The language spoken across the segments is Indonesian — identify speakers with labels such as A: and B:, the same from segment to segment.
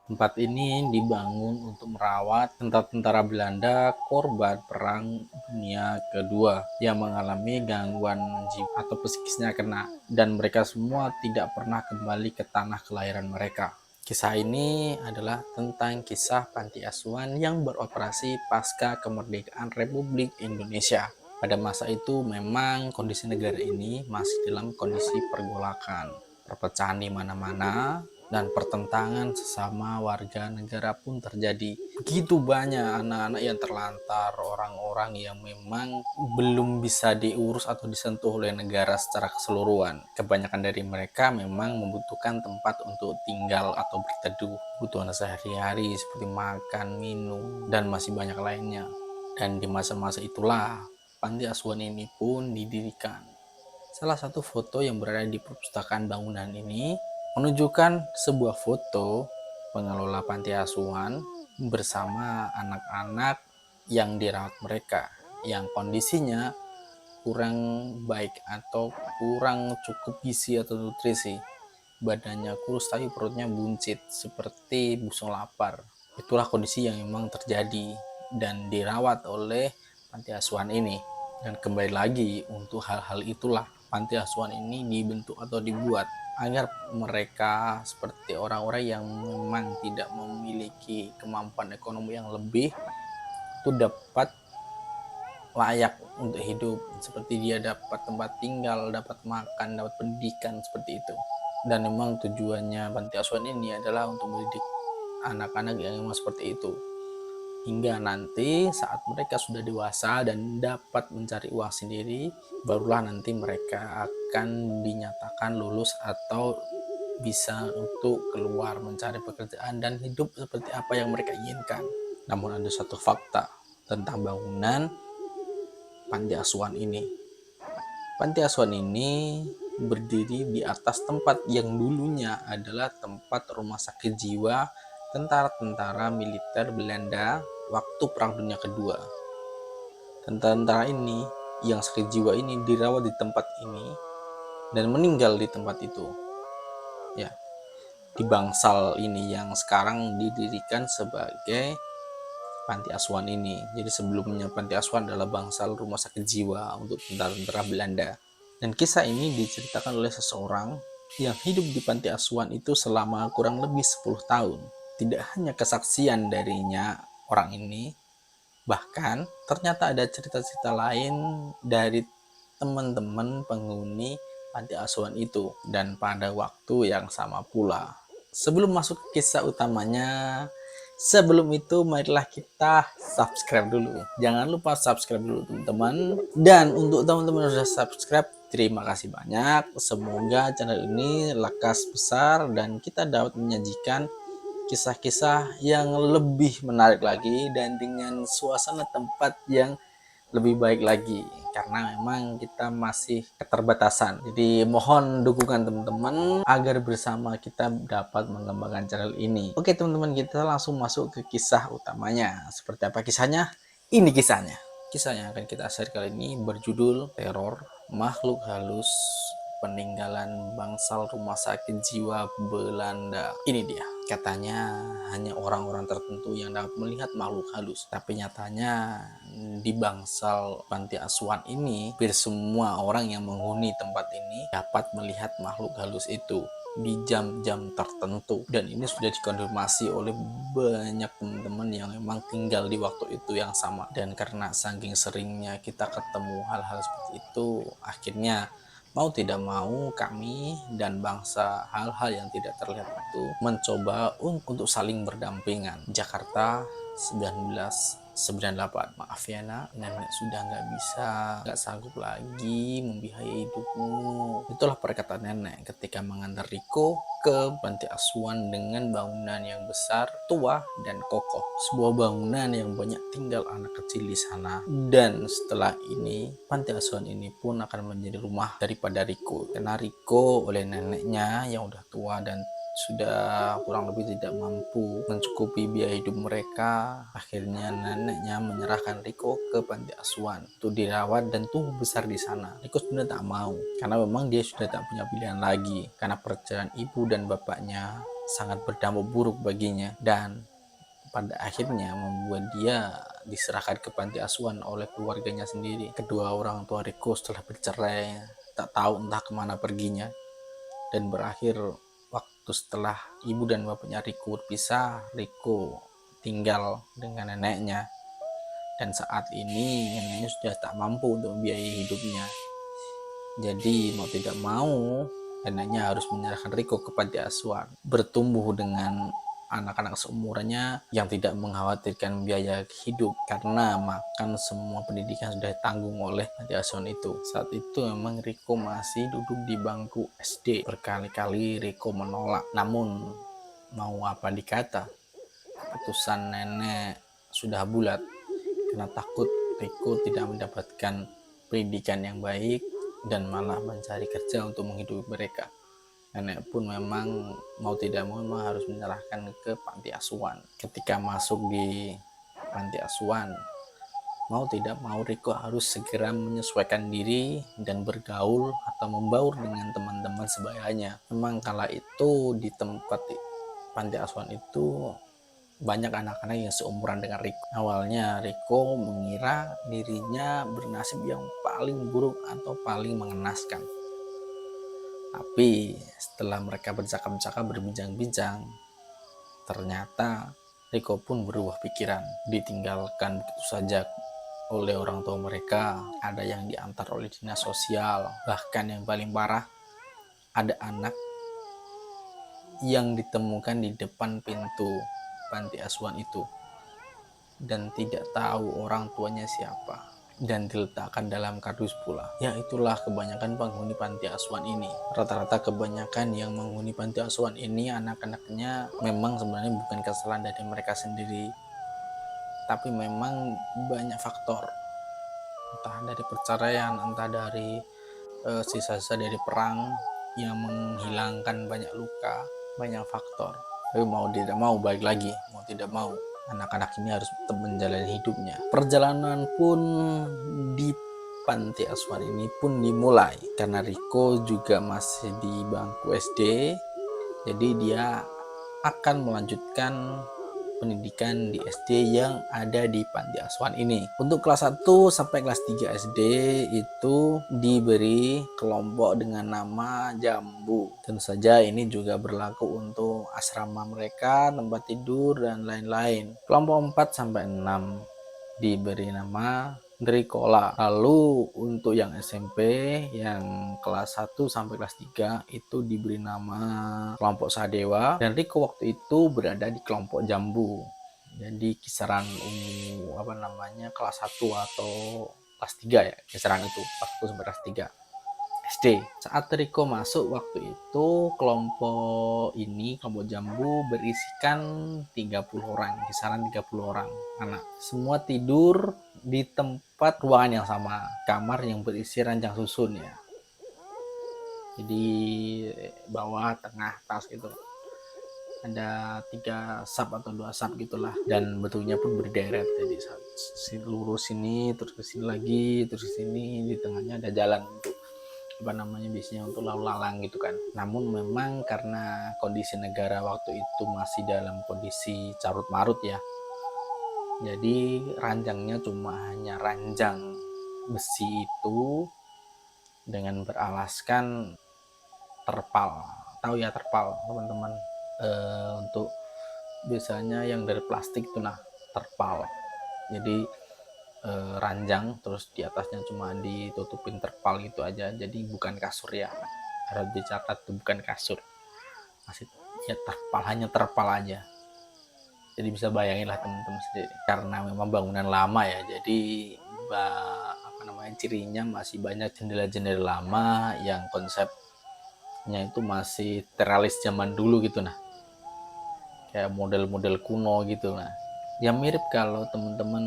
A: Tempat ini dibangun untuk merawat tentara-tentara Belanda korban Perang Dunia Kedua yang mengalami gangguan jiwa atau psikisnya kena, dan mereka semua tidak pernah kembali ke tanah kelahiran mereka. Kisah ini adalah tentang kisah panti asuhan yang beroperasi pasca kemerdekaan Republik Indonesia. Pada masa itu memang kondisi negara ini masih dalam kondisi pergolakan, perpecahan di mana-mana, dan pertentangan sesama warga negara pun terjadi. Begitu banyak anak-anak yang terlantar, orang-orang yang memang belum bisa diurus atau disentuh oleh negara secara keseluruhan. Kebanyakan dari mereka memang membutuhkan tempat untuk tinggal atau berteduh, kebutuhan sehari-hari seperti makan, minum, dan masih banyak lainnya. Dan di masa-masa itulah panti asuhan ini pun didirikan. Salah satu foto yang berada di perpustakaan bangunan ini menunjukkan sebuah foto pengelola panti asuhan bersama anak-anak yang dirawat mereka, yang kondisinya kurang baik atau kurang cukup gizi atau nutrisi. Badannya kurus tapi perutnya buncit seperti busung lapar. Itulah kondisi yang memang terjadi dan dirawat oleh panti asuhan ini. Dan kembali lagi, untuk hal-hal itulah panti asuhan ini dibentuk atau dibuat agar mereka seperti orang-orang yang memang tidak memiliki kemampuan ekonomi yang lebih itu dapat layak untuk hidup, seperti dia dapat tempat tinggal, dapat makan, dapat pendidikan, seperti itu. Dan memang tujuannya panti asuhan ini adalah untuk mendidik anak-anak yang memang seperti itu, hingga nanti saat mereka sudah dewasa dan dapat mencari uang sendiri, barulah nanti mereka akan dinyatakan lulus atau bisa untuk keluar mencari pekerjaan dan hidup seperti apa yang mereka inginkan. Namun ada satu fakta tentang bangunan panti asuhan ini. Panti asuhan ini berdiri di atas tempat yang dulunya adalah tempat rumah sakit jiwa tentara-tentara militer Belanda waktu Perang Dunia Kedua. Tentara-tentara ini yang sakit jiwa ini dirawat di tempat ini dan meninggal di tempat itu. Ya, di bangsal ini yang sekarang didirikan sebagai panti asuhan ini. Jadi sebelumnya panti asuhan adalah bangsal rumah sakit jiwa untuk tentara-tentara Belanda. Dan kisah ini diceritakan oleh seseorang yang hidup di panti asuhan itu selama kurang lebih 10 tahun. Tidak hanya kesaksian darinya orang ini, bahkan ternyata ada cerita-cerita lain dari teman-teman penghuni panti asuhan itu, dan pada waktu yang sama pula. Sebelum masuk ke kisah utamanya, sebelum itu marilah kita subscribe dulu. Jangan lupa subscribe dulu teman-teman. Dan untuk teman-teman yang sudah subscribe, terima kasih banyak. Semoga channel ini lekas besar dan kita dapat menyajikan kisah-kisah yang lebih menarik lagi dan dengan suasana tempat yang lebih baik lagi, karena memang kita masih keterbatasan. Jadi mohon dukungan teman-teman agar bersama kita dapat mengembangkan channel ini. Oke teman-teman, kita langsung masuk ke kisah utamanya. Seperti apa kisahnya? Ini kisahnya. Kisah yang akan kita share kali ini berjudul Teror Makhluk Halus Peninggalan Bangsal Rumah Sakit Jiwa Belanda. Ini dia. Katanya hanya orang-orang tertentu yang dapat melihat makhluk halus. Tapi nyatanya di bangsal panti asuhan ini, hampir semua orang yang menghuni tempat ini dapat melihat makhluk halus itu di jam-jam tertentu. Dan ini sudah dikonfirmasi oleh banyak teman-teman yang memang tinggal di waktu itu yang sama. Dan karena saking seringnya kita ketemu hal-hal seperti itu, akhirnya mau tidak mau kami dan bangsa hal-hal yang tidak terlihat itu mencoba untuk saling berdampingan. Jakarta 1998. Maaf ya nak, nenek sudah nggak sanggup lagi membiayai hidupmu. Itulah perkataan nenek ketika mengantar Riko ke panti asuhan dengan bangunan yang besar, tua, dan kokoh. Sebuah bangunan yang banyak tinggal anak kecil di sana. Dan setelah ini, panti asuhan ini pun akan menjadi rumah daripada Riko. Karena Riko oleh neneknya yang udah tua dan sudah kurang lebih tidak mampu mencukupi biaya hidup mereka, akhirnya neneknya menyerahkan Riko ke panti asuhan untuk dirawat dan tumbuh besar di sana. Riko sebenarnya tak mau, karena memang dia sudah tak punya pilihan lagi, karena perceraian ibu dan bapaknya sangat berdampak buruk baginya, dan pada akhirnya membuat dia diserahkan ke panti asuhan oleh keluarganya sendiri. Kedua orang tua Riko setelah bercerai tak tahu entah kemana perginya, dan berakhir waktu setelah ibu dan bapaknya Riko berpisah, Riko tinggal dengan neneknya, dan saat ini neneknya sudah tak mampu untuk membiayai hidupnya. Jadi mau tidak mau neneknya harus menyerahkan Riko ke panti asuhan. Bertumbuh dengan anak-anak seumurannya yang tidak mengkhawatirkan biaya hidup karena makan semua pendidikan sudah ditanggung oleh panti asuhan itu. Saat itu memang Riko masih duduk di bangku SD. Berkali-kali Riko menolak, namun mau apa dikata, keputusan nenek sudah bulat karena takut Riko tidak mendapatkan pendidikan yang baik dan malah mencari kerja untuk menghidupi mereka. Nenek pun memang mau tidak mau memang harus menyerahkan ke panti asuhan. Ketika masuk di panti asuhan, mau tidak mau Riko harus segera menyesuaikan diri dan bergaul atau membaur dengan teman-teman sebayanya. Memang kala itu di tempat panti asuhan itu banyak anak-anak yang seumuran dengan Riko. Awalnya Riko mengira dirinya bernasib yang paling buruk atau paling mengenaskan. Tapi setelah mereka bercakap-cakap, berbincang-bincang, ternyata Riko pun berubah pikiran. Ditinggalkan begitu saja oleh orang tua mereka, ada yang diantar oleh dinas sosial, bahkan yang paling parah, ada anak yang ditemukan di depan pintu panti asuhan itu dan tidak tahu orang tuanya siapa, dan diletakkan dalam kardus pula. Ya, itulah kebanyakan penghuni panti asuhan ini. Rata-rata kebanyakan yang menghuni panti asuhan ini anak-anaknya memang sebenarnya bukan kesalahan dari mereka sendiri, tapi memang banyak faktor, entah dari perceraian, entah dari sisa-sisa dari perang yang menghilangkan banyak luka, banyak faktor. Tapi mau tidak mau, balik lagi, mau tidak mau, anak-anak ini harus tetap menjalani hidupnya. Perjalanan pun di panti asuhan ini pun dimulai karena Riko juga masih di bangku SD, jadi dia akan melanjutkan pendidikan di SD yang ada di panti asuhan ini. Untuk kelas 1 sampai kelas 3 SD itu diberi kelompok dengan nama Jambu. Tentu saja ini juga berlaku untuk asrama mereka, tempat tidur, dan lain-lain. Kelompok 4 sampai 6 diberi nama Drikola. Lalu untuk yang SMP yang kelas 1 sampai kelas 3 itu diberi nama kelompok Sadewa, dan Riko waktu itu berada di kelompok Jambu. Jadi kisaran kelas 1 atau kelas 3 ya, kisaran itu kelas 1 sampai kelas 3 SD. Saat Riko masuk waktu itu, kelompok Jambu berisikan 30 orang, kisaran 30 orang anak. Semua tidur di tempat ruangan yang sama, kamar yang berisi ranjang susun ya. Jadi bawah, tengah, atas gitu. Ada 3 sub atau 2 sub gitulah, dan bentuknya pun berderet. Jadi lurus sini, terus ke sini lagi, terus ke sini, di tengahnya ada jalan untuk biasanya untuk lalu lalang gitu kan. Namun memang karena kondisi negara waktu itu masih dalam kondisi carut marut ya, jadi ranjangnya cuma hanya ranjang besi itu dengan beralaskan terpal. Tahu ya terpal teman-teman, untuk biasanya yang dari plastik itu terpal. Jadi ranjang, terus di atasnya cuma ditutupin terpal gitu aja, jadi bukan kasur ya, harus dicatat itu bukan kasur, masih ya terpal, hanya terpal aja. Jadi bisa bayangin lah teman-teman sendiri, karena memang bangunan lama ya, jadi cirinya masih banyak jendela-jendela lama yang konsepnya itu masih teralis zaman dulu gitu, kayak model-model kuno gitu. Yang mirip kalau teman-teman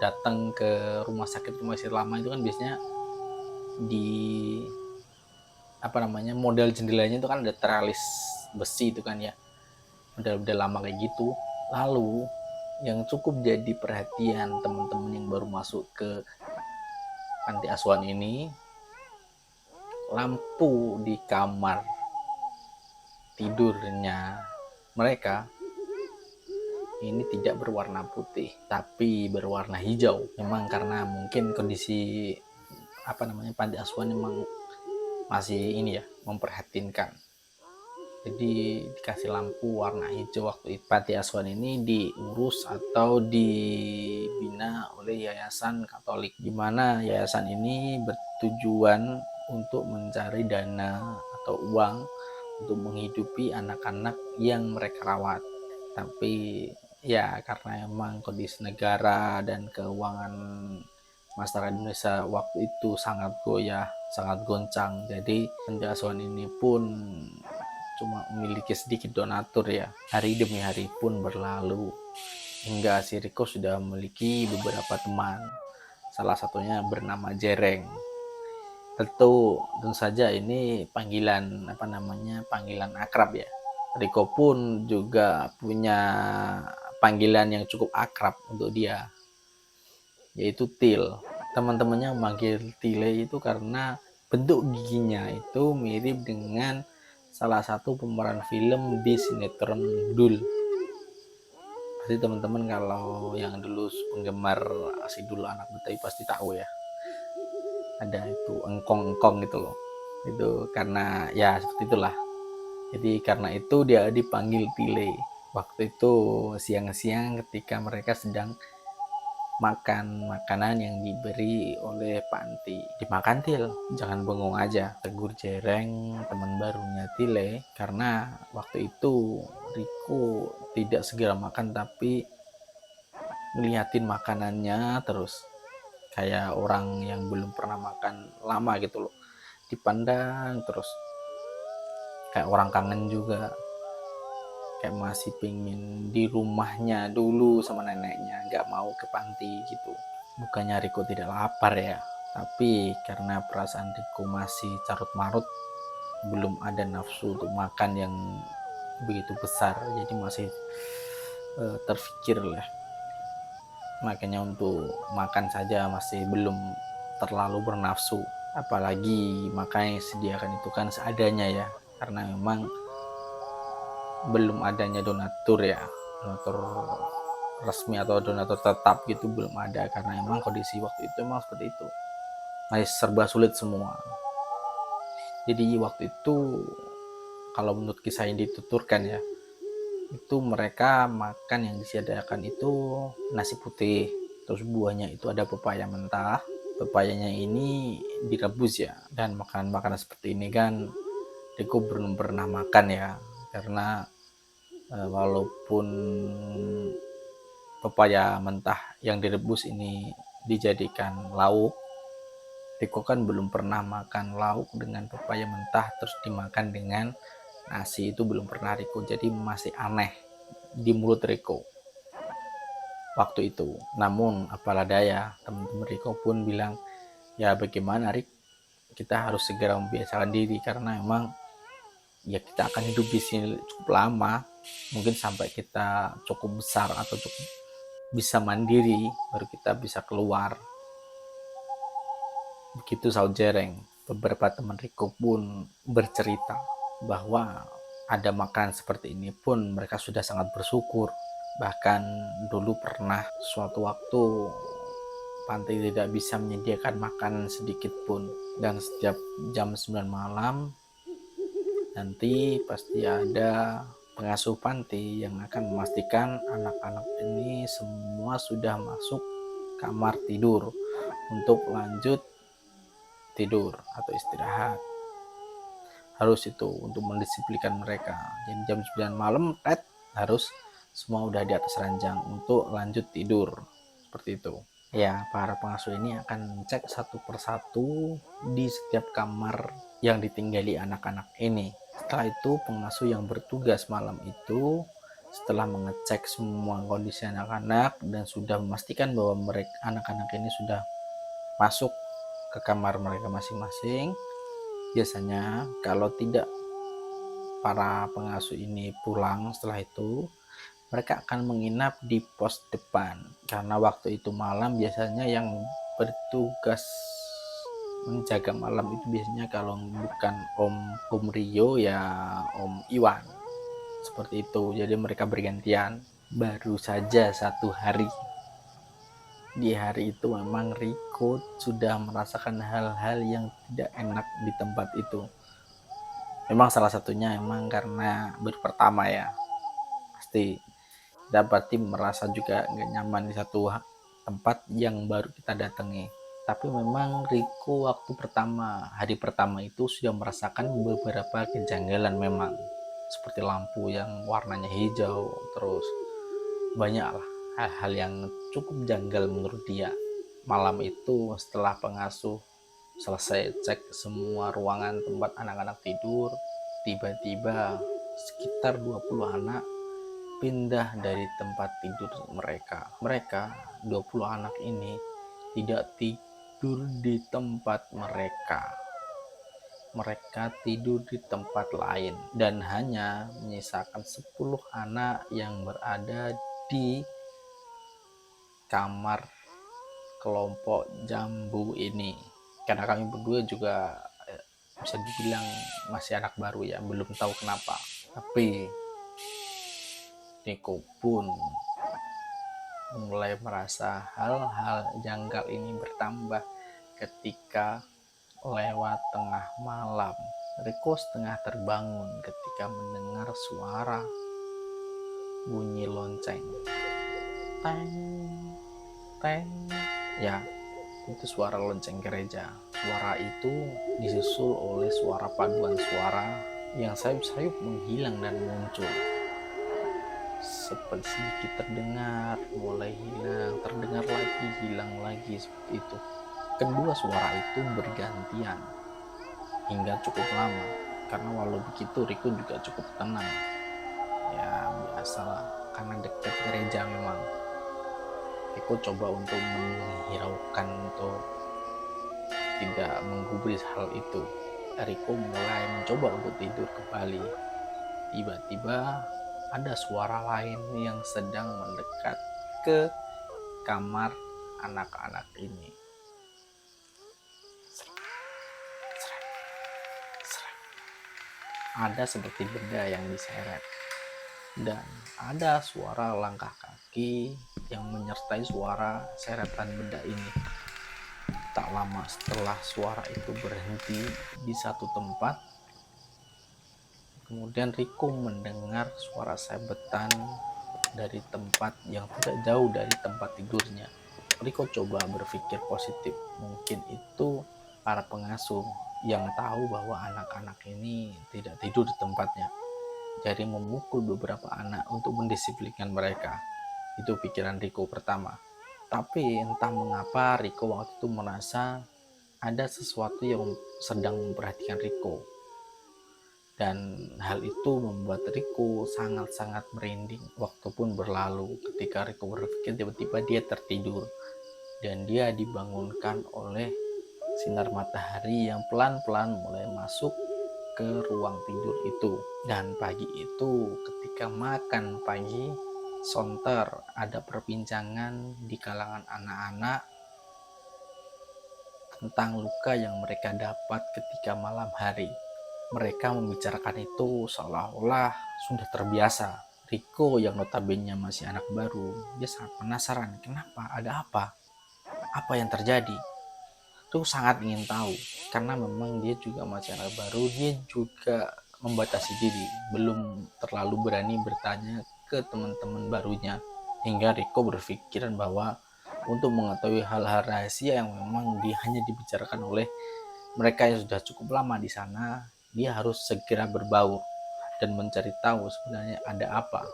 A: datang ke rumah sakit lama itu kan biasanya di model jendelanya itu kan ada teralis besi itu kan ya, model-model lama kayak gitu. Lalu yang cukup jadi perhatian teman-teman yang baru masuk ke panti asuhan ini, lampu di kamar tidurnya mereka ini tidak berwarna putih tapi berwarna hijau. Memang karena mungkin kondisi panti asuhan memang masih ini ya, memprihatinkan. Jadi dikasih lampu warna hijau waktu itu. Panti asuhan ini diurus atau dibina oleh Yayasan Katolik, di mana yayasan ini bertujuan untuk mencari dana atau uang untuk menghidupi anak-anak yang mereka rawat. Tapi ya karena emang kondisi negara dan keuangan masyarakat Indonesia waktu itu sangat goyah, sangat goncang. Jadi panti asuhan ini pun cuma memiliki sedikit donatur ya. Hari demi hari pun berlalu hingga si Riko sudah memiliki beberapa teman. Salah satunya bernama Jereng. Tentu saja ini panggilan panggilan akrab ya. Riko pun juga punya panggilan yang cukup akrab untuk dia, yaitu Til. Teman-temannya memanggil Tile itu karena bentuk giginya itu mirip dengan salah satu pemeran film di sinetron Dul. Pasti teman-teman kalau yang dulu penggemar si Dul anak Betawi pasti tahu ya. Ada itu engkong-engkong gitu loh. Itu karena ya seperti itulah. Jadi karena itu dia dipanggil Tile. Waktu itu siang-siang ketika mereka sedang makan makanan yang diberi oleh panti. Dimakan Til, jangan bengong aja, tegur Jereng teman barunya Tile. Karena waktu itu Riko tidak segera makan tapi ngeliatin makanannya terus, kayak orang yang belum pernah makan lama gitu loh, dipandang terus kayak orang kangen juga, kayak masih pengen di rumahnya dulu sama neneknya, nggak mau ke panti gitu. Bukannya Riko tidak lapar ya, tapi karena perasaan Riko masih carut marut, belum ada nafsu untuk makan yang begitu besar, jadi masih terfikir lah, makanya untuk makan saja masih belum terlalu bernafsu. Apalagi makan yang disediakan itu kan seadanya ya, karena memang belum adanya donatur ya, donatur resmi atau donatur tetap gitu belum ada, karena emang kondisi waktu itu emang seperti itu, masih serba sulit semua. Jadi waktu itu kalau menurut kisah yang dituturkan ya, itu mereka makan yang disediakan itu nasi putih, terus buahnya itu ada pepaya mentah. Pepayanya ini direbus ya, dan makanan-makanan seperti ini kan Riko belum pernah makan ya, karena walaupun pepaya mentah yang direbus ini dijadikan lauk, Riko kan belum pernah makan lauk dengan pepaya mentah terus dimakan dengan nasi, itu belum pernah Riko, jadi masih aneh di mulut Riko waktu itu. Namun apalah daya, teman-teman Riko pun bilang, ya bagaimana Rik, kita harus segera membiasakan diri, karena memang ya kita akan hidup di sini cukup lama, mungkin sampai kita cukup besar atau cukup bisa mandiri baru kita bisa keluar. Begitu Saud Jereng. Beberapa teman Riko pun bercerita bahwa ada makanan seperti ini pun mereka sudah sangat bersyukur. Bahkan dulu pernah suatu waktu panti tidak bisa menyediakan makanan sedikit pun, dan setiap jam 9 malam nanti pasti ada pengasuh panti yang akan memastikan anak-anak ini semua sudah masuk kamar tidur untuk lanjut tidur atau istirahat. Harus itu untuk mendisiplinkan mereka. Jadi jam 9 malam harus semua udah di atas ranjang untuk lanjut tidur. Seperti itu. Ya, para pengasuh ini akan cek satu persatu di setiap kamar yang ditinggali anak-anak ini. Setelah itu pengasuh yang bertugas malam itu setelah mengecek semua kondisi anak-anak dan sudah memastikan bahwa mereka anak-anak ini sudah masuk ke kamar mereka masing-masing, biasanya kalau tidak para pengasuh ini pulang setelah itu, mereka akan menginap di pos depan, karena waktu itu malam biasanya yang bertugas menjaga malam itu biasanya kalau bukan Om Rio ya Om Iwan, seperti itu. Jadi mereka bergantian. Baru saja 1 hari, di hari itu memang Riko sudah merasakan hal-hal yang tidak enak di tempat itu. Memang salah satunya emang karena baru pertama ya, pasti dapat merasa juga nggak nyaman di satu tempat yang baru kita datangi. Tapi memang Riko waktu hari pertama itu sudah merasakan beberapa kejanggalan memang, seperti lampu yang warnanya hijau, terus banyaklah hal-hal yang cukup janggal menurut dia. Malam itu setelah pengasuh selesai cek semua ruangan tempat anak-anak tidur, tiba-tiba sekitar 20 anak pindah dari tempat tidur mereka. Mereka 20 anak ini tidak tidur di tempat mereka. Mereka tidur di tempat lain dan hanya menyisakan 10 anak yang berada di kamar kelompok jambu ini. Karena kami berdua juga bisa dibilang masih anak baru ya, belum tahu kenapa. Tapi Niko pun mulai merasa hal-hal janggal ini bertambah ketika lewat tengah malam. Riko setengah terbangun ketika mendengar suara bunyi lonceng. Teng, teng. Ya, itu suara lonceng gereja. Suara itu disusul oleh suara paduan suara yang sayup-sayup menghilang dan muncul. Seperti sedikit terdengar, mulai hilang, terdengar lagi, hilang lagi, seperti itu. Kedua suara itu bergantian hingga cukup lama. Karena walau begitu Riko juga cukup tenang. Ya biasalah, karena dekat gereja memang. Riko coba untuk menghiraukan, untuk tidak menggubris hal itu. Riko mulai mencoba untuk tidur kembali. Tiba-tiba ada suara lain yang sedang mendekat ke kamar anak-anak ini. Ada seperti benda yang diseret dan ada suara langkah kaki yang menyertai suara seretan benda ini. Tak lama setelah suara itu berhenti di satu tempat, kemudian Riko mendengar suara sabetan dari tempat yang tidak jauh dari tempat tidurnya. Riko coba berpikir positif, mungkin itu para pengasuh yang tahu bahwa anak-anak ini tidak tidur di tempatnya, jadi memukul beberapa anak untuk mendisiplinkan mereka. Itu pikiran Riko pertama. Tapi entah mengapa Riko waktu itu merasa ada sesuatu yang sedang memperhatikan Riko. Dan hal itu membuat Riko sangat-sangat merinding. Waktu pun berlalu, ketika Riko berpikir, tiba-tiba dia tertidur. Dan dia dibangunkan oleh sinar matahari yang pelan-pelan mulai masuk ke ruang tidur itu. Dan pagi itu ketika makan pagi, sonter ada perbincangan di kalangan anak-anak tentang luka yang mereka dapat ketika malam hari. Mereka membicarakan itu seolah-olah sudah terbiasa. Riko yang notabene masih anak baru, dia sangat penasaran, kenapa, ada apa yang terjadi. Itu sangat ingin tahu, karena memang dia juga masih anak baru, dia juga membatasi diri, belum terlalu berani bertanya ke teman-teman barunya. Hingga Riko berpikiran bahwa untuk mengetahui hal-hal rahasia yang memang hanya dibicarakan oleh mereka yang sudah cukup lama di sana, dia harus segera berbaur dan mencari tahu sebenarnya ada apa.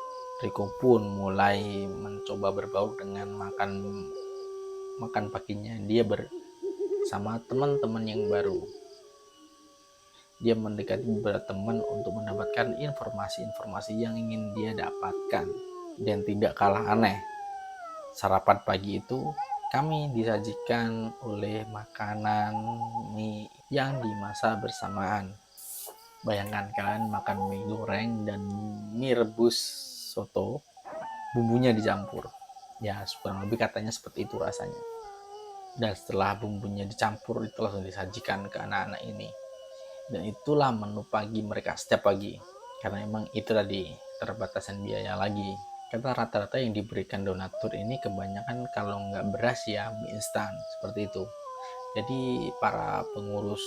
A: Riko pun mulai mencoba berbaur dengan makan paginya dia bersama teman-teman yang baru. Dia mendekati beberapa teman untuk mendapatkan informasi-informasi yang ingin dia dapatkan. Dan tidak kalah aneh, sarapan pagi itu kami disajikan oleh makanan mie yang dimasak bersamaan. Bayangkan kalian makan mie goreng dan mie rebus soto, bumbunya dicampur. Ya kurang lebih katanya seperti itu rasanya. Dan setelah bumbunya dicampur, itu langsung disajikan ke anak-anak ini. Dan itulah menu pagi mereka setiap pagi. Karena emang itu tadi, keterbatasan biaya lagi. Karena rata-rata yang diberikan donatur ini kebanyakan kalau nggak beras ya mie instan, seperti itu. Jadi para pengurus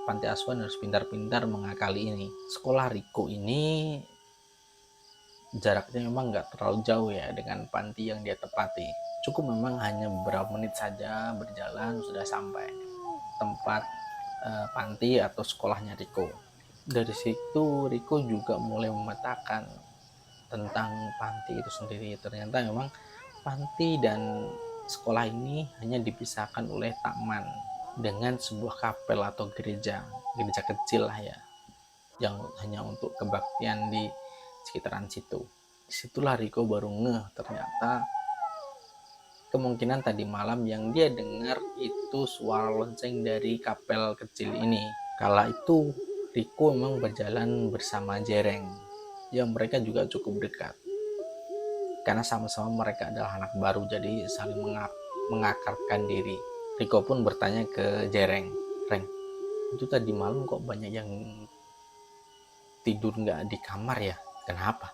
A: panti asuhan harus pintar-pintar mengakali ini. Sekolah Riko ini jaraknya memang nggak terlalu jauh ya dengan panti yang dia tepati. Cukup memang hanya beberapa menit saja berjalan sudah sampai tempat panti atau sekolahnya Riko. Dari situ Riko juga mulai memetakan tentang panti itu sendiri. Ternyata memang panti dan sekolah ini hanya dipisahkan oleh taman dengan sebuah kapel atau gereja kecil lah ya, yang hanya untuk kebaktian di sekitaran situ. Disitulah Riko baru ngeh ternyata kemungkinan tadi malam yang dia dengar itu suara lonceng dari kapel kecil ini. Kala itu Riko memang berjalan bersama Jereng, yang mereka juga cukup dekat. Karena sama-sama mereka adalah anak baru, jadi saling mengakarkan diri. Riko pun bertanya ke Jereng, Reng, itu tadi malam kok banyak yang tidur nggak di kamar ya? Kenapa?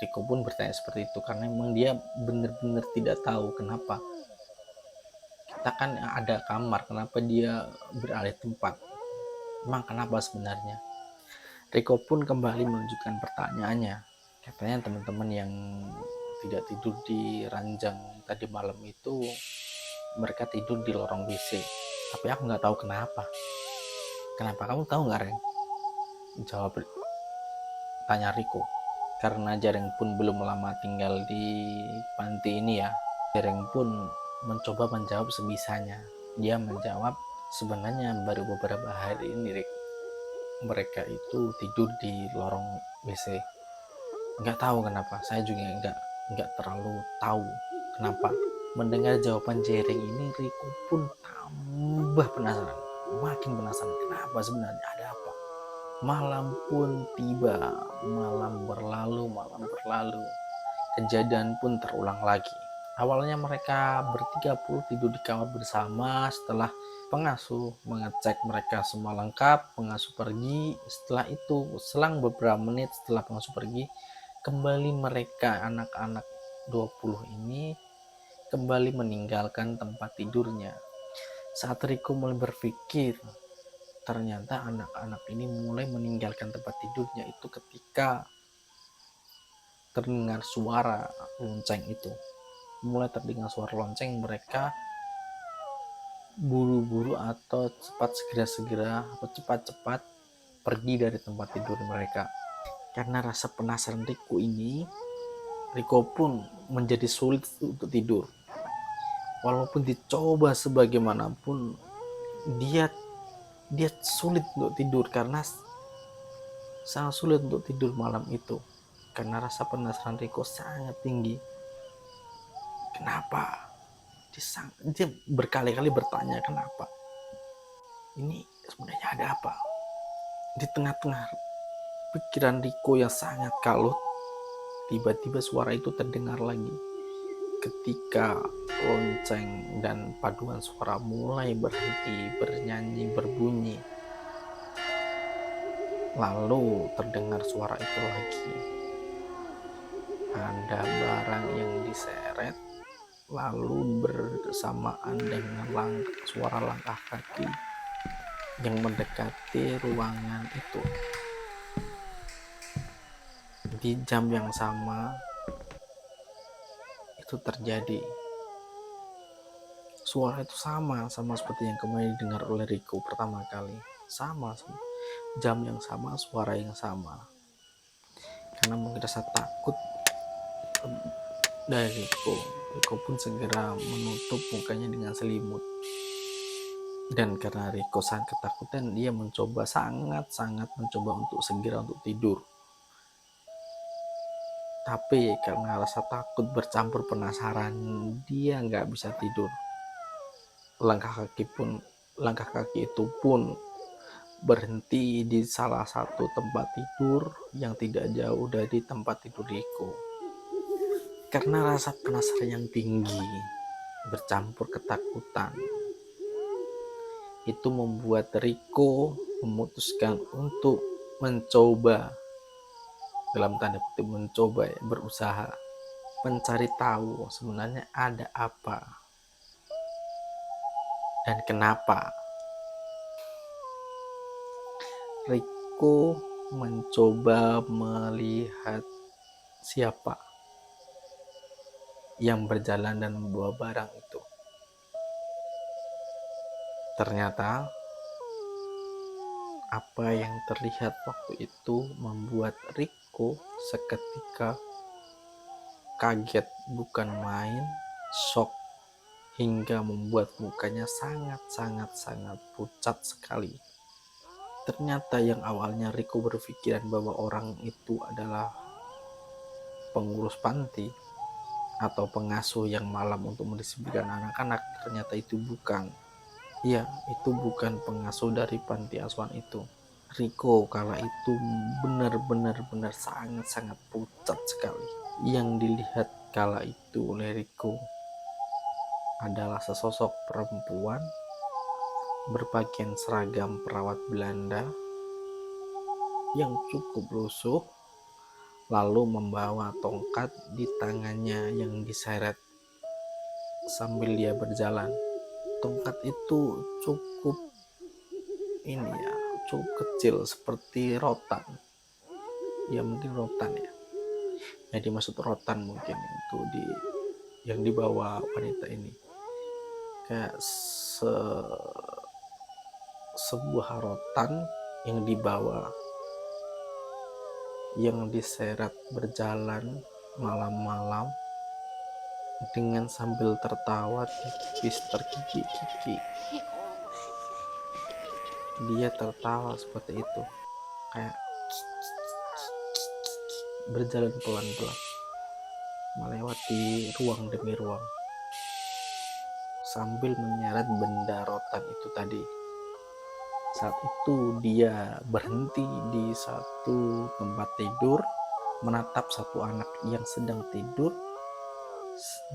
A: Riko pun bertanya seperti itu karena memang dia benar-benar tidak tahu kenapa. Kita kan ada kamar, kenapa dia beralih tempat? Emang kenapa sebenarnya? Riko pun kembali melanjutkan pertanyaannya. Katanya teman-teman yang tidak tidur di ranjang tadi malam itu mereka tidur di lorong WC. Tapi aku nggak tahu kenapa. Kenapa kamu tahu nggak, Ren? Jawab tanya Riko. Karena Jereng pun belum lama tinggal di panti ini ya. Jereng pun mencoba menjawab sebisanya. Dia menjawab, sebenarnya baru beberapa hari ini Rik, mereka itu tidur di lorong WC. Nggak tahu kenapa, saya juga nggak terlalu tahu kenapa. Mendengar jawaban Jereng ini, Riko pun tambah penasaran, makin penasaran kenapa sebenarnya, ada apa. Malam pun tiba, malam berlalu, kejadian pun terulang lagi. Awalnya mereka bertiga puluh tidur di kamar bersama. Setelah pengasuh mengecek mereka semua lengkap, pengasuh pergi. Setelah itu, selang beberapa menit setelah pengasuh pergi, kembali mereka anak-anak 20 ini kembali meninggalkan tempat tidurnya. Saat Riko mulai berpikir, ternyata anak-anak ini mulai meninggalkan tempat tidurnya itu ketika terdengar suara lonceng itu. Mulai terdengar suara lonceng, mereka buru-buru atau cepat-cepat pergi dari tempat tidur mereka. Karena rasa penasaran Riko pun menjadi sulit untuk tidur. Walaupun dicoba sebagaimanapun, dia sulit untuk tidur karena sangat sulit untuk tidur malam itu. Karena rasa penasaran Riko sangat tinggi. Kenapa? Dia berkali-kali bertanya kenapa. Ini sebenarnya ada apa? Di tengah-tengah pikiran Riko yang sangat kalut, tiba-tiba suara itu terdengar lagi. Ketika lonceng dan paduan suara mulai berhenti, bernyanyi, berbunyi, lalu terdengar suara itu lagi. Ada barang yang diseret, lalu bersamaan dengan suara langkah kaki yang mendekati ruangan itu. Di jam yang sama itu terjadi. Suara itu sama seperti yang kemarin didengar oleh Riko pertama kali. Sama. Jam yang sama, suara yang sama. Karena mungkin rasa takut dari Riko pun segera menutup mukanya dengan selimut. Dan karena Riko sangat ketakutan, dia sangat mencoba untuk segera untuk tidur. Tapi karena rasa takut bercampur penasaran, dia nggak bisa tidur. Langkah kaki itu pun berhenti di salah satu tempat tidur yang tidak jauh dari tempat tidur Riko. Karena rasa penasaran yang tinggi, bercampur ketakutan. Itu membuat Riko memutuskan untuk mencoba, dalam tanda kutip mencoba ya, berusaha mencari tahu sebenarnya ada apa dan kenapa. Riko mencoba melihat siapa yang berjalan dan membawa barang itu. Ternyata apa yang terlihat waktu itu membuat Riko seketika kaget bukan main, shock, hingga membuat mukanya sangat pucat sekali. Ternyata yang awalnya Riko berpikiran bahwa orang itu adalah pengurus panti atau pengasuh yang malam untuk mendisiplinkan anak-anak, ternyata itu bukan. Ya, itu bukan pengasuh dari panti asuhan itu. Riko kala itu benar-benar sangat pucat sekali. Yang dilihat kala itu oleh Riko adalah sesosok perempuan berpakaian seragam perawat Belanda yang cukup lusuh, lalu membawa tongkat di tangannya yang diseret sambil dia berjalan. Tongkat itu cukup cukup kecil seperti rotan. Ya mungkin rotan ya. Yang dimaksud rotan mungkin itu yang dibawa wanita ini. Kayak sebuah rotan yang dibawa, yang diseret berjalan malam-malam dengan sambil tertawa tipis terkikik-kikik. Dia tertawa seperti itu, kayak berjalan pelan-pelan melewati ruang demi ruang sambil menyeret benda rotan itu tadi. Saat itu dia berhenti di satu tempat tidur, menatap satu anak yang sedang tidur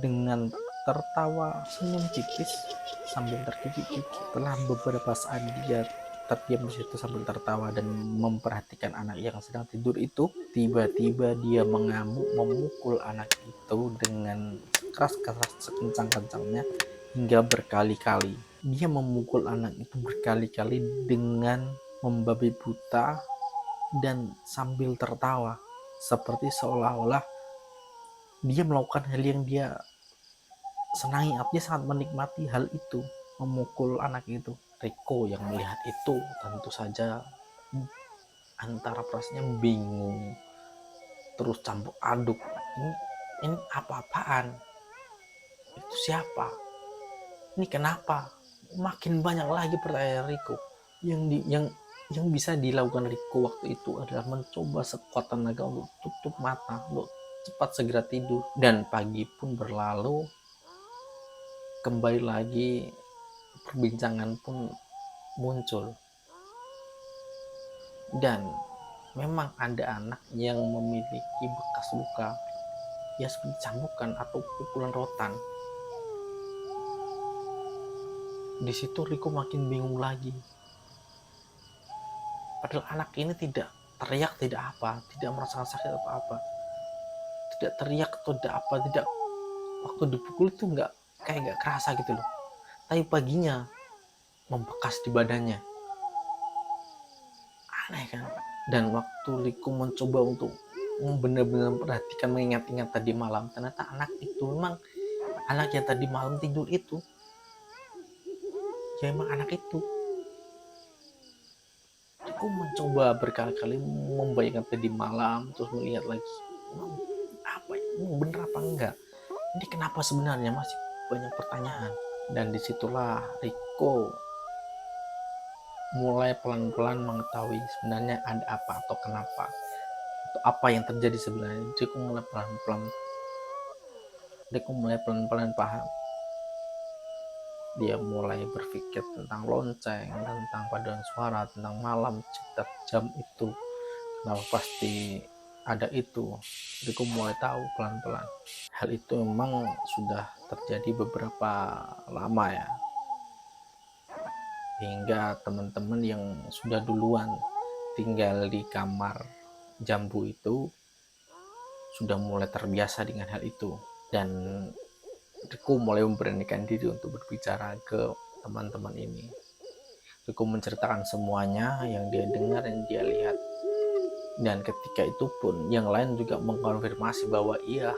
A: dengan tertawa senyum tipis sambil terkikik-kikik. Setelah beberapa saat dia terdiam di situ sambil tertawa dan memperhatikan anak yang sedang tidur itu, tiba-tiba dia mengamuk memukul anak itu dengan keras-keras sekencang-kencangnya hingga berkali-kali. Dia memukul anak itu berkali-kali dengan membabi buta dan sambil tertawa, seperti seolah-olah dia melakukan hal yang dia senangi. Dia sangat menikmati hal itu, memukul anak itu. Riko yang melihat itu tentu saja antara perasaannya bingung, terus campur aduk. Ini apa-apaan? Itu siapa? Ini kenapa? Makin banyak lagi pertanyaan Riko. Yang bisa dilakukan Riko waktu itu adalah mencoba sekuat tenaga untuk tutup mata, untuk cepat segera tidur. Dan pagi pun berlalu, kembali lagi perbincangan pun muncul. Dan memang ada anak yang memiliki bekas luka, ya seperti cambukan atau pukulan rotan. Di situ Riko makin bingung lagi. Padahal anak ini tidak teriak, tidak apa, tidak merasakan sakit apa-apa, tidak teriak atau tidak apa, tidak, waktu dipukul itu nggak kerasa gitu loh. Tapi paginya membekas di badannya. Aneh kan? Dan waktu Riko mencoba untuk benar-benar memperhatikan, mengingat-ingat tadi malam, ternyata anak itu memang anak yang tadi malam tidur itu, ya emang anak itu. Aku mencoba berkali-kali membayangkan tadi malam, terus melihat lagi, apa ini bener apa enggak, ini kenapa sebenarnya, masih banyak pertanyaan. Dan disitulah Riko mulai pelan-pelan mengetahui sebenarnya ada apa atau kenapa atau apa yang terjadi sebenarnya. Riko mulai pelan-pelan paham. Dia mulai berpikir tentang lonceng, tentang paduan suara, tentang malam setiap jam itu. Kenapa pasti ada itu. Riko mulai tahu pelan-pelan. Hal itu memang sudah terjadi beberapa lama ya. Hingga teman-teman yang sudah duluan tinggal di kamar jambu itu sudah mulai terbiasa dengan hal itu. Dan Riko mulai memberanikan diri untuk berbicara ke teman-teman ini. Riko menceritakan semuanya yang dia dengar dan dia lihat. Dan ketika itu pun yang lain juga mengkonfirmasi bahwa iya,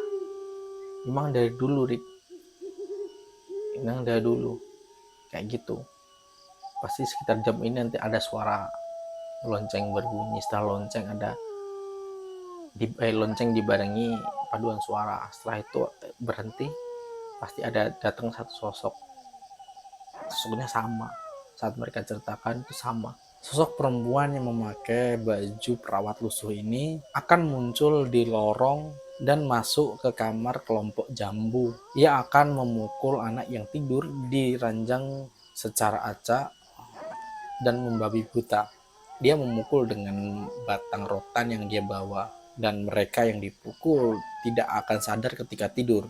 A: memang dari dulu Rik, memang dari dulu kayak gitu. Pasti sekitar jam ini nanti ada suara lonceng berbunyi. Setelah lonceng ada lonceng dibarengi paduan suara. Setelah itu berhenti, pasti ada datang satu sosok. Sosoknya sama. Saat mereka ceritakan itu sama. Sosok perempuan yang memakai baju perawat lusuh ini akan muncul di lorong dan masuk ke kamar kelompok jambu. Ia akan memukul anak yang tidur di ranjang secara acak dan membabi buta. Dia memukul dengan batang rotan yang dia bawa, dan mereka yang dipukul tidak akan sadar ketika tidur.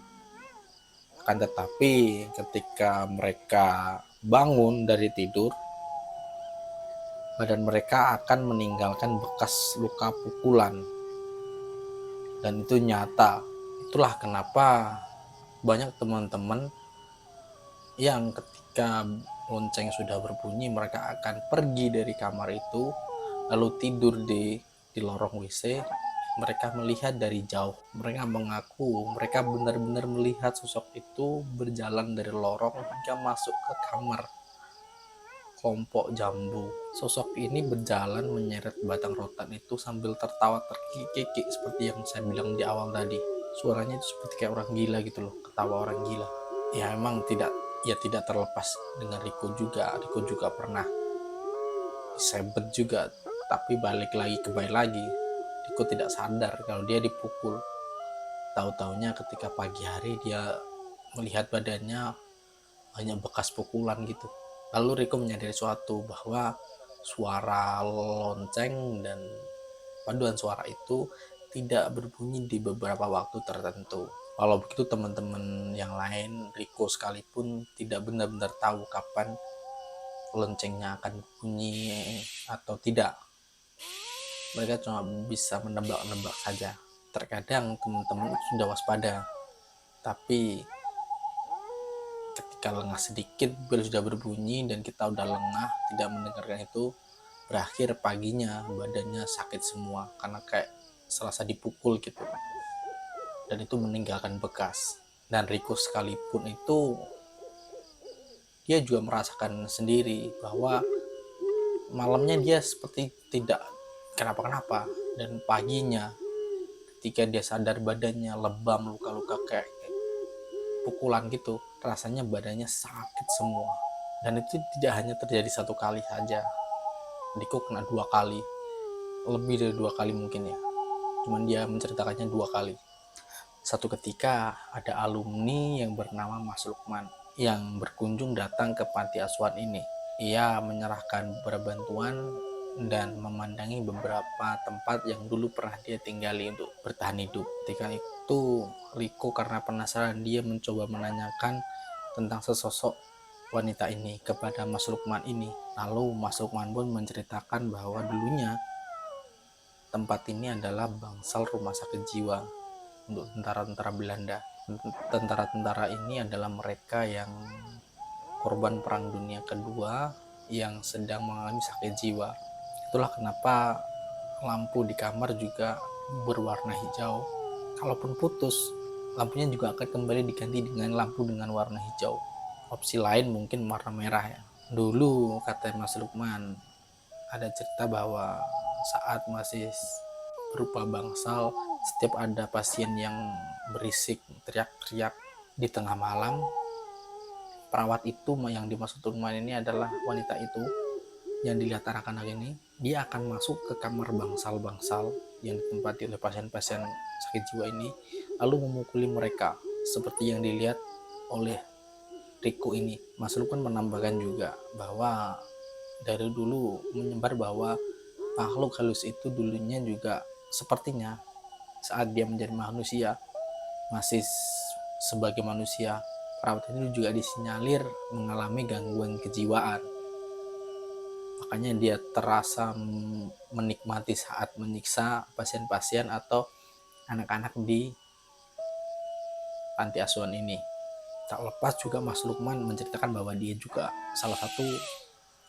A: Akan tetapi ketika mereka bangun dari tidur, badan mereka akan meninggalkan bekas luka pukulan, dan itu nyata. Itulah kenapa banyak teman-teman yang ketika lonceng sudah berbunyi mereka akan pergi dari kamar itu lalu tidur di lorong WC. Mereka melihat dari jauh. Mereka mengaku mereka benar-benar melihat sosok itu berjalan dari lorong hingga masuk ke kamar kelompok jambu. Sosok ini berjalan menyeret batang rotan itu sambil tertawa terkikik seperti yang saya bilang di awal tadi. Suaranya itu seperti kayak orang gila gitu loh, ketawa orang gila. Ya memang tidak terlepas dengan Riko juga. Riko juga pernah disebet juga, tapi balik lagi. Riko tidak sadar kalau dia dipukul. Tahu-taunya ketika pagi hari dia melihat badannya hanya bekas pukulan gitu. Lalu Riko menyadari suatu, bahwa suara lonceng dan paduan suara itu tidak berbunyi di beberapa waktu tertentu. Walau begitu teman-teman yang lain, Riko sekalipun, tidak benar-benar tahu kapan loncengnya akan bunyi atau tidak. Mereka cuma bisa menebak-nebak saja. Terkadang teman-teman sudah waspada, tapi ketika lengah sedikit bel sudah berbunyi dan kita udah lengah tidak mendengarkan itu, berakhir paginya badannya sakit semua karena kayak serasa dipukul gitu, dan itu meninggalkan bekas. Dan Riko sekalipun itu dia juga merasakan sendiri bahwa malamnya dia seperti tidak kenapa-kenapa, dan paginya ketika dia sadar badannya lebam, luka-luka kayak pukulan gitu, rasanya badannya sakit semua. Dan itu tidak hanya terjadi satu kali saja, Riko kena 2 kali, lebih dari 2 kali mungkin ya, cuman dia menceritakannya 2 kali. Satu ketika ada alumni yang bernama Mas Lukman yang berkunjung datang ke panti asuhan ini. Ia menyerahkan beberapa bantuan dan memandangi beberapa tempat yang dulu pernah dia tinggali untuk bertahan hidup. Ketika itu Riko karena penasaran, dia mencoba menanyakan tentang sesosok wanita ini kepada Mas Lukman ini. Lalu Mas Lukman pun menceritakan bahwa dulunya tempat ini adalah bangsal rumah sakit jiwa untuk tentara-tentara Belanda. Tentara-tentara ini adalah mereka yang korban Perang Dunia Kedua yang sedang mengalami sakit jiwa. Itulah kenapa lampu di kamar juga berwarna hijau. Kalaupun putus, lampunya juga akan kembali diganti dengan lampu dengan warna hijau. Opsi lain mungkin warna merah ya. Dulu kata Mas Lukman, ada cerita bahwa saat masih berupa bangsal, setiap ada pasien yang berisik teriak-teriak di tengah malam, perawat itu yang dimaksud rumah ini adalah wanita itu yang dilihat anak-anak ini, dia akan masuk ke kamar bangsal-bangsal yang ditempati oleh pasien-pasien sakit jiwa ini, lalu memukuli mereka seperti yang dilihat oleh Riko ini. Mas Lukman menambahkan juga bahwa dari dulu menyebar bahwa makhluk halus itu dulunya juga sepertinya saat dia menjadi manusia, masih sebagai manusia, perawat itu juga disinyalir mengalami gangguan kejiwaan. Makanya dia terasa menikmati saat menyiksa pasien-pasien atau anak-anak di panti asuhan ini. Tak lepas juga Mas Lukman menceritakan bahwa dia juga salah satu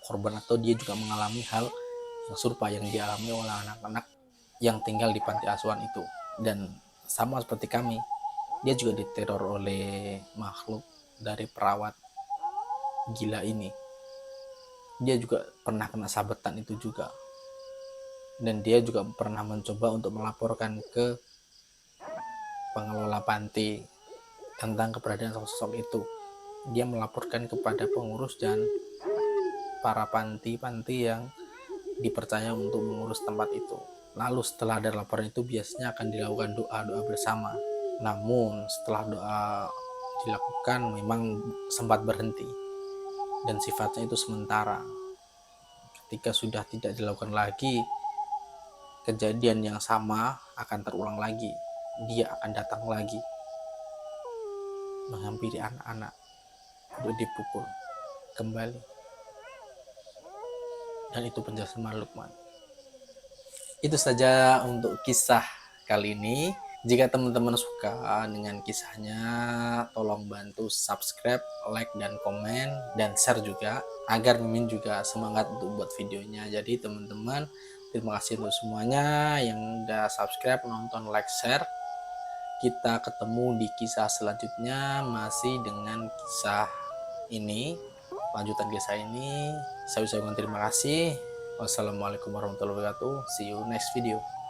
A: korban atau dia juga mengalami hal yang serupa yang dialami oleh anak-anak yang tinggal di panti asuhan itu. Dan sama seperti kami, dia juga diteror oleh makhluk dari perawat gila ini. Dia juga pernah kena sabetan itu juga, dan dia juga pernah mencoba untuk melaporkan ke pengelola panti tentang keberadaan sosok itu. Dia melaporkan kepada pengurus dan para panti-panti yang dipercaya untuk mengurus tempat itu. Lalu setelah ada laporan itu biasanya akan dilakukan doa-doa bersama. Namun setelah doa dilakukan memang sempat berhenti dan sifatnya itu sementara. Ketika sudah tidak dilakukan lagi, kejadian yang sama akan terulang lagi. Dia akan datang lagi menghampiri anak-anak untuk dipukul kembali. Dan itu penjelasan Mas Lukman. Itu saja untuk kisah kali ini. Jika teman-teman suka dengan kisahnya, tolong bantu subscribe, like, dan komen, dan share juga, agar Mimin juga semangat untuk buat videonya. Jadi teman-teman, terima kasih untuk semuanya yang udah subscribe, nonton, like, share. Kita ketemu di kisah selanjutnya, masih dengan kisah ini, lanjutan kisah ini. Saya ucapkan terima kasih. Wassalamualaikum warahmatullahi wabarakatuh. See you next video.